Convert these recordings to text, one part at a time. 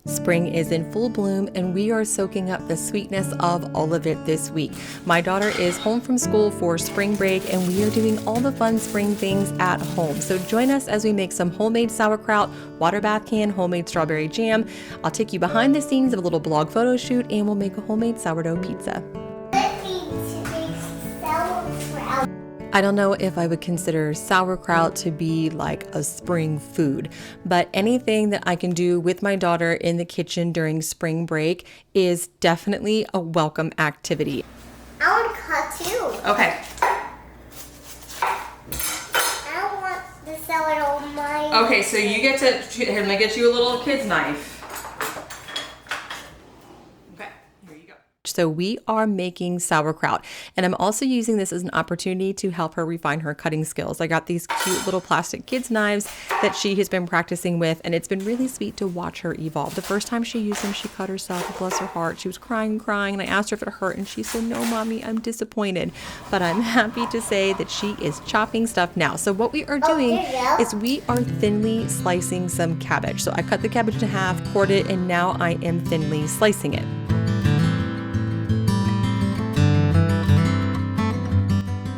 Spring is in full bloom and we are soaking up the sweetness of all of it this week. My daughter is home from school for spring break and we are doing all the fun spring things at home. So join us as we make some homemade sauerkraut, water bath can, homemade strawberry jam. I'll take you behind the scenes of a little blog photo shoot and we'll make a homemade sourdough pizza. I don't know if I would consider sauerkraut to be like a spring food, but anything that I can do with my daughter in the kitchen during spring break is definitely a welcome activity. I want to cut too. Okay. I don't want the sourdough on mine. Okay, so you get to, here, let me get you a little kid's knife. So we are making sauerkraut, and I'm also using this as an opportunity to help her refine her cutting skills. I got these cute little plastic kids knives that she has been practicing with, and it's been really sweet to watch her evolve. The first time she used them, she cut herself, bless her heart. She was crying, and I asked her if it hurt, and she said, "No, Mommy, I'm disappointed." But I'm happy to say that she is chopping stuff now. So what we are doing is we are thinly slicing some cabbage. So I cut the cabbage in half, poured it, and now I am thinly slicing it.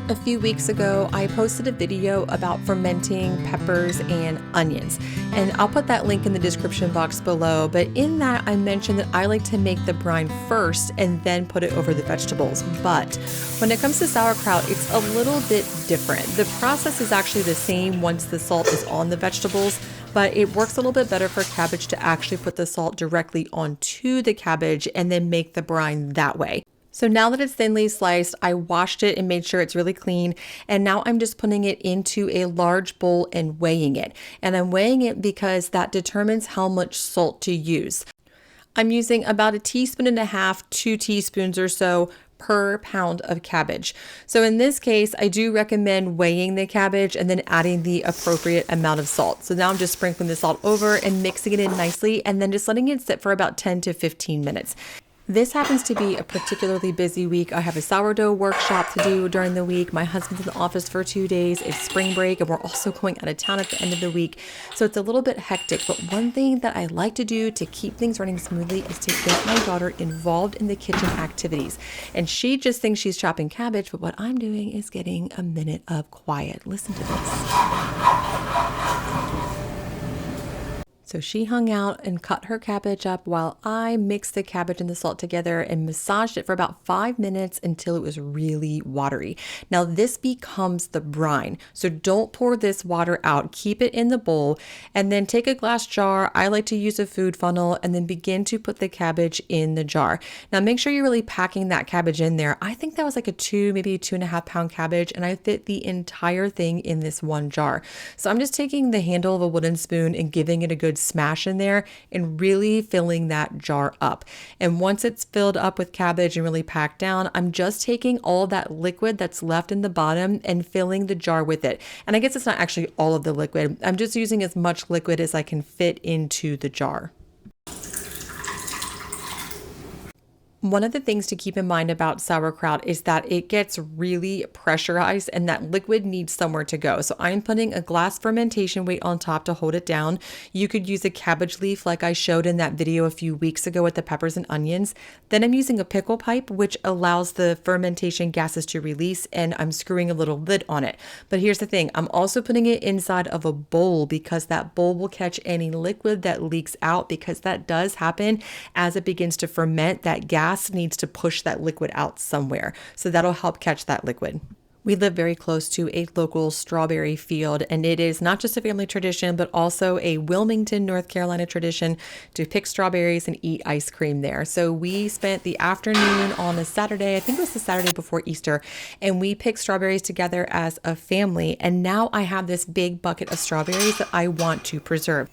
A few weeks ago, I posted a video about fermenting peppers and onions, and I'll put that link in the description box below, but in that I mentioned that I like to make the brine first and then put it over the vegetables. But when it comes to sauerkraut, it's a little bit different. The process is actually the same once the salt is on the vegetables, but it works a little bit better for cabbage to actually put the salt directly onto the cabbage and then make the brine that way. So now that it's thinly sliced, I washed it and made sure it's really clean. And now I'm just putting it into a large bowl and weighing it. And I'm weighing it because that determines how much salt to use. I'm using about 1.5 teaspoons, 2 teaspoons or so per pound of cabbage. So in this case, I do recommend weighing the cabbage and then adding the appropriate amount of salt. So now I'm just sprinkling the salt over and mixing it in nicely and then just letting it sit for about 10 to 15 minutes. This happens to be a particularly busy week. I have a sourdough workshop to do during the week. My husband's in the office for 2 days. It's spring break and we're also going out of town at the end of the week. So it's a little bit hectic. But one thing that I like to do to keep things running smoothly is to get my daughter involved in the kitchen activities. And she just thinks she's chopping cabbage, but what I'm doing is getting a minute of quiet. Listen to this. So she hung out and cut her cabbage up while I mixed the cabbage and the salt together and massaged it for about 5 minutes until it was really watery. Now this becomes the brine. So don't pour this water out. Keep it in the bowl and then take a glass jar. I like to use a food funnel and then begin to put the cabbage in the jar. Now make sure you're really packing that cabbage in there. I think that was like a 2, maybe 2.5 pound cabbage, and I fit the entire thing in this one jar. So I'm just taking the handle of a wooden spoon and giving it a good smash in there and really filling that jar up. And once it's filled up with cabbage and really packed down, I'm just taking all that liquid that's left in the bottom and filling the jar with it. And I guess it's not actually all of the liquid. I'm just using as much liquid as I can fit into the jar. One of the things to keep in mind about sauerkraut is that it gets really pressurized and that liquid needs somewhere to go. So I'm putting a glass fermentation weight on top to hold it down. You could use a cabbage leaf like I showed in that video a few weeks ago with the peppers and onions. Then I'm using a pickle pipe, which allows the fermentation gases to release, and I'm screwing a little lid on it. But here's the thing, I'm also putting it inside of a bowl because that bowl will catch any liquid that leaks out, because that does happen as it begins to ferment. That gas needs to push that liquid out somewhere. So that'll help catch that liquid. We live very close to a local strawberry field, and it is not just a family tradition, but also a Wilmington, North Carolina tradition to pick strawberries and eat ice cream there. So we spent the afternoon on a Saturday, I think it was the Saturday before Easter, and we picked strawberries together as a family. And now I have this big bucket of strawberries that I want to preserve.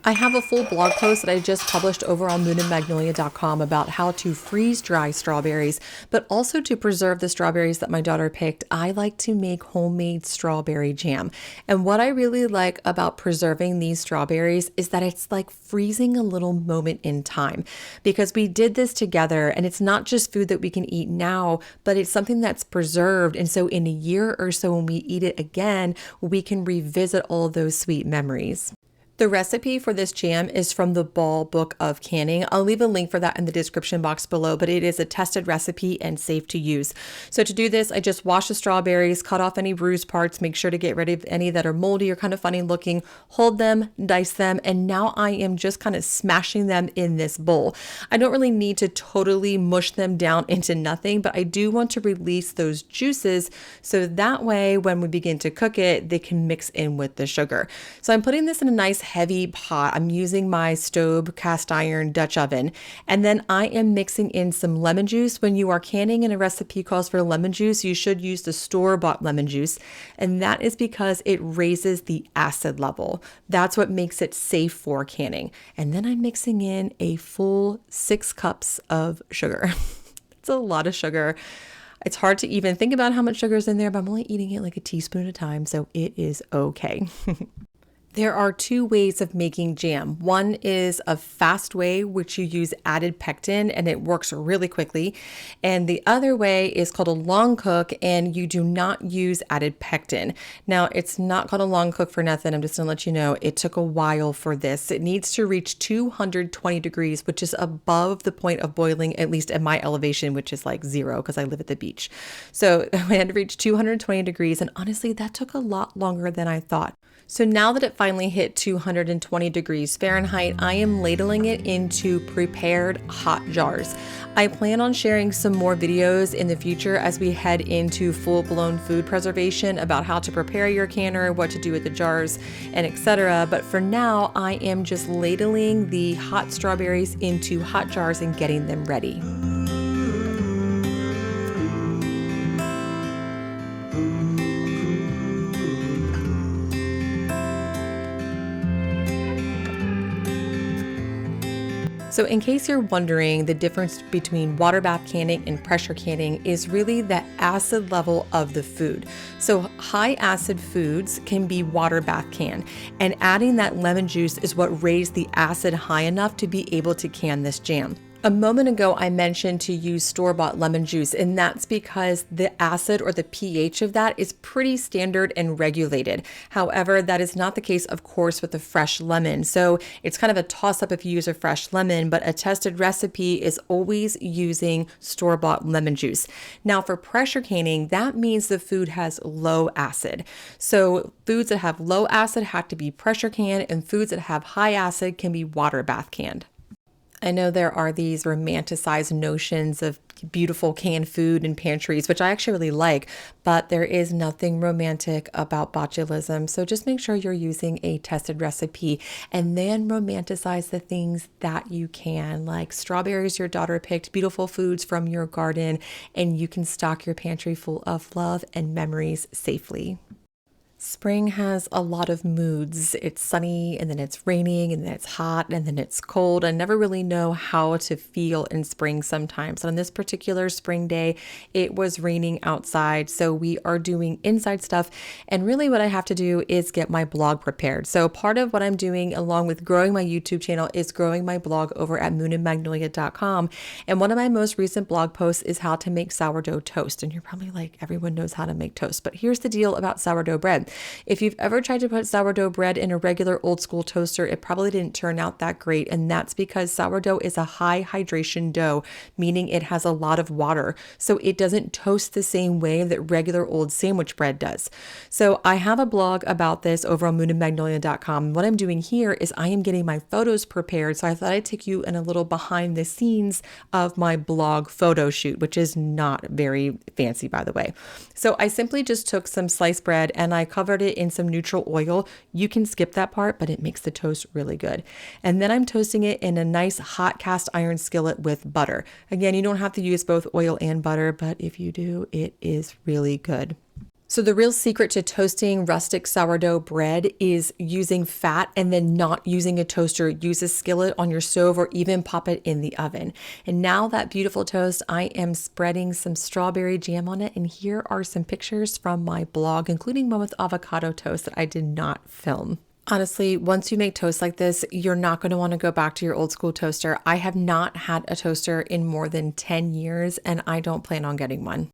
I have a full blog post that I just published over on moonandmagnolia.com about how to freeze dry strawberries, but also to preserve the strawberries that my daughter picked. I like to make homemade strawberry jam. And what I really like about preserving these strawberries is that it's like freezing a little moment in time, because we did this together, and it's not just food that we can eat now, but it's something that's preserved. And so in a year or so when we eat it again, we can revisit all of those sweet memories. The recipe for this jam is from the Ball Book of Canning. I'll leave a link for that in the description box below, but it is a tested recipe and safe to use. So to do this, I just wash the strawberries, cut off any bruised parts, make sure to get rid of any that are moldy or kind of funny looking, hold them, dice them, and now I am just kind of smashing them in this bowl. I don't really need to totally mush them down into nothing, but I do want to release those juices so that way when we begin to cook it, they can mix in with the sugar. So I'm putting this in a nice heavy pot. I'm using my stove cast iron Dutch oven, and then I am mixing in some lemon juice. When you are canning and a recipe calls for lemon juice, you should use the store-bought lemon juice, and that is because it raises the acid level. That's what makes it safe for canning. And then I'm mixing in a full 6 cups of sugar. It's a lot of sugar. It's hard to even think about how much sugar is in there, but I'm only eating it like a teaspoon at a time, so it is okay. There are 2 ways of making jam. One is a fast way, which you use added pectin and it works really quickly. And the other way is called a long cook and you do not use added pectin. Now, it's not called a long cook for nothing. I'm just gonna let you know, it took a while for this. It needs to reach 220 degrees, which is above the point of boiling, at least at my elevation, which is like 0 because I live at the beach. So I had to reach 220 degrees and honestly, that took a lot longer than I thought. So now that it finally hit 220 degrees Fahrenheit, I am ladling it into prepared hot jars. I plan on sharing some more videos in the future as we head into full-blown food preservation about how to prepare your canner, what to do with the jars, and etc. But for now, I am just ladling the hot strawberries into hot jars and getting them ready. So in case you're wondering, the difference between water bath canning and pressure canning is really the acid level of the food. So high acid foods can be water bath canned, and adding that lemon juice is what raised the acid high enough to be able to can this jam. A moment ago, I mentioned to use store-bought lemon juice, and that's because the acid or the pH of that is pretty standard and regulated. However, that is not the case, of course, with a fresh lemon. So it's kind of a toss-up if you use a fresh lemon, but a tested recipe is always using store-bought lemon juice. Now, for pressure canning, that means the food has low acid. So foods that have low acid have to be pressure canned, and foods that have high acid can be water bath canned. I know there are these romanticized notions of beautiful canned food in pantries, which I actually really like, but there is nothing romantic about botulism. So just make sure you're using a tested recipe and then romanticize the things that you can, like strawberries your daughter picked, beautiful foods from your garden, and you can stock your pantry full of love and memories safely. Spring has a lot of moods. It's sunny and then it's raining and then it's hot and then it's cold. I never really know how to feel in spring sometimes. On this particular spring day, it was raining outside. So we are doing inside stuff. And really what I have to do is get my blog prepared. So part of what I'm doing along with growing my YouTube channel is growing my blog over at moonandmagnolia.com. And one of my most recent blog posts is how to make sourdough toast. And you're probably like, everyone knows how to make toast. But here's the deal about sourdough bread. If you've ever tried to put sourdough bread in a regular old school toaster, it probably didn't turn out that great. And that's because sourdough is a high hydration dough, meaning it has a lot of water. So it doesn't toast the same way that regular old sandwich bread does. So I have a blog about this over on moonandmagnolia.com. What I'm doing here is I am getting my photos prepared. So I thought I'd take you in a little behind the scenes of my blog photo shoot, which is not very fancy, by the way. So I simply just took some sliced bread and I covered it in some neutral oil. You can skip that part, but it makes the toast really good. And then I'm toasting it in a nice hot cast iron skillet with butter. Again, you don't have to use both oil and butter, but if you do, it is really good. So the real secret to toasting rustic sourdough bread is using fat and then not using a toaster. Use a skillet on your stove or even pop it in the oven. And now that beautiful toast, I am spreading some strawberry jam on it. And here are some pictures from my blog, including one with avocado toast that I did not film. Honestly, once you make toast like this, you're not going to want to go back to your old school toaster. I have not had a toaster in more than 10 years, and I don't plan on getting one.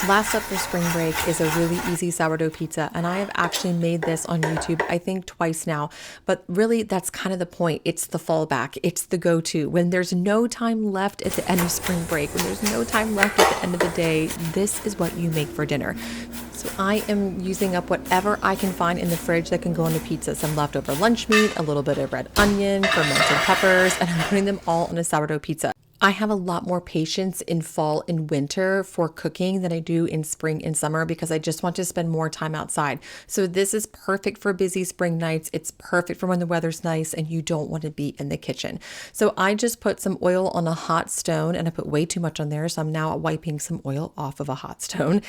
Last up for spring break is a really easy sourdough pizza, and I have actually made this on YouTube, I think twice now, but really that's kind of the point. It's the fallback, it's the go-to. When there's no time left at the end of spring break, when there's no time left at the end of the day, this is what you make for dinner. So I am using up whatever I can find in the fridge that can go on a pizza. Some leftover lunch meat, a little bit of red onion, fermented peppers, and I'm putting them all on a sourdough pizza. I have a lot more patience in fall and winter for cooking than I do in spring and summer because I just want to spend more time outside. So this is perfect for busy spring nights. It's perfect for when the weather's nice and you don't want to be in the kitchen. So I just put some oil on a hot stone, and I put way too much on there. So I'm now wiping some oil off of a hot stone.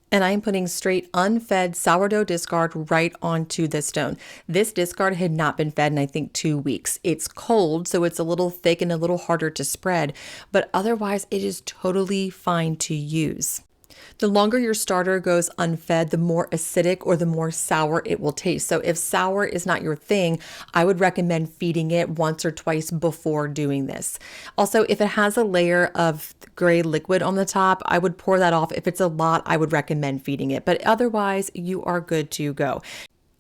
And I'm putting straight unfed sourdough discard right onto the stone. This discard had not been fed in I think 2 weeks. It's cold, so it's a little thick and a little harder to spread, but otherwise it is totally fine to use. The longer your starter goes unfed, the more acidic or the more sour it will taste. So if sour is not your thing, I would recommend feeding it once or twice before doing this. Also, if it has a layer of gray liquid on the top, I would pour that off. If it's a lot, I would recommend feeding it, but otherwise you are good to go.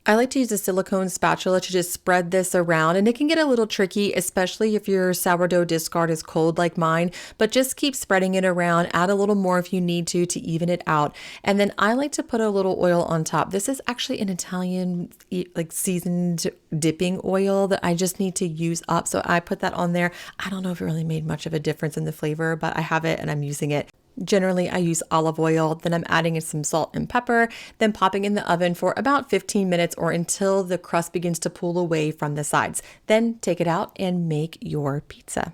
I like to use a silicone spatula to just spread this around, and it can get a little tricky, especially if your sourdough discard is cold like mine, but just keep spreading it around. Add a little more if you need to even it out. And then I like to put a little oil on top. This is actually an Italian like seasoned dipping oil that I just need to use up. So I put that on there. I don't know if it really made much of a difference in the flavor, but I have it and I'm using it. Generally, I use olive oil, then I'm adding in some salt and pepper, then popping in the oven for about 15 minutes or until the crust begins to pull away from the sides. Then take it out and make your pizza.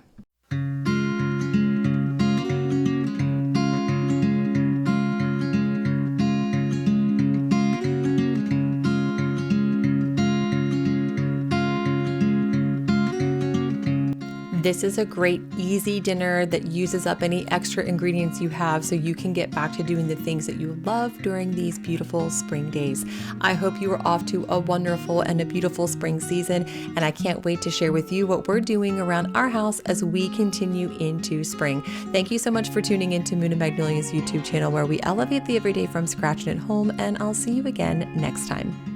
This is a great, easy dinner that uses up any extra ingredients you have so you can get back to doing the things that you love during these beautiful spring days. I hope you are off to a wonderful and a beautiful spring season, and I can't wait to share with you what we're doing around our house as we continue into spring. Thank you so much for tuning into Moon and Magnolia's YouTube channel, where we elevate the everyday from scratch and at home, and I'll see you again next time.